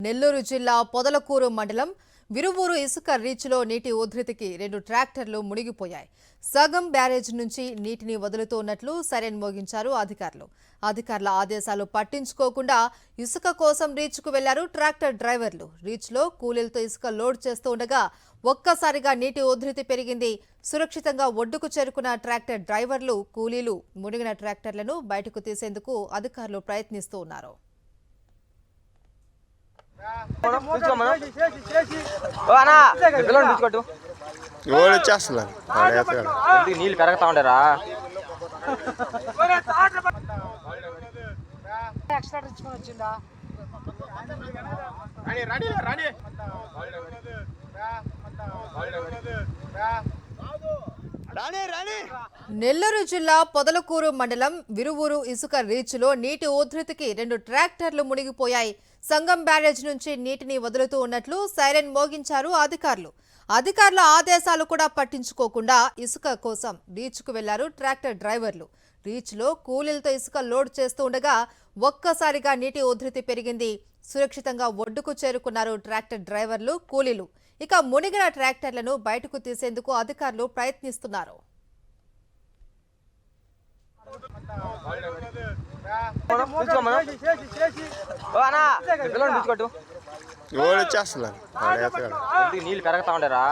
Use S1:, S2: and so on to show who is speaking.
S1: నెల్లూరు జిల్లా పొదలకూరు మండలం విరువూరు ఇసుక రీచ్లో నీటి ఉధృతికి 2 ట్రాక్టర్లు మునిగిపోయాయి. సగం బ్యారేజ్ నుంచి నీటిని వదులుతున్నట్లు సైరన్ మోగించారు అధికారులు. అధికారుల ఆదేశాలు పట్టించుకోకుండా ఇసుక కోసం రీచ్కు వెళ్లారు ట్రాక్టర్ డ్రైవర్లు. రీచ్లో కూలీలతో ఇసుక లోడ్ చేస్తూ ఉండగా ఒక్కసారిగా నీటి ఉధృతి పెరిగింది. సురక్షితంగా ఒడ్డుకు చేరుకున్న ట్రాక్టర్ డ్రైవర్లు, కూలీలు మునిగిన ట్రాక్టర్లను బయటకు తీసేందుకు అధికారులు ప్రయత్నిస్తూ ఉన్నారు.
S2: నీళ్ళు పెరగతా ఉండరా
S1: నెల్లూరు జిల్లా పొదలకూరు మండలం విరువూరు ఇసుక రీచ్లో నీటి ఉధృతికి 2 ట్రాక్టర్లు మునిగిపోయాయి. సంగం బ్యారేజ్ నుంచి నీటిని వదులుతూ ఉన్నట్లు సైరన్ మోగించారు అధికారులు. అధికారుల ఆదేశాలు కూడా పట్టించుకోకుండా ఇసుక కోసం రీచ్కు వెళ్లారు ట్రాక్టర్ డ్రైవర్లు. రీచ్లో కూలీలతో ఇసుక లోడ్ చేస్తూ ఉండగా ఒక్కసారిగా నీటి ఉధృతి పెరిగింది. సురక్షితంగా ఒడ్డుకు చేరుకున్నారు ట్రాక్టర్ డ్రైవర్లు, కూలీలు. ఇక మునిగిన ట్రాక్టర్లను బయటకు తీసేందుకు అధికారులు ప్రయత్నిస్తున్నారు.
S2: నీళ్ళు పెరగతా ఉండరా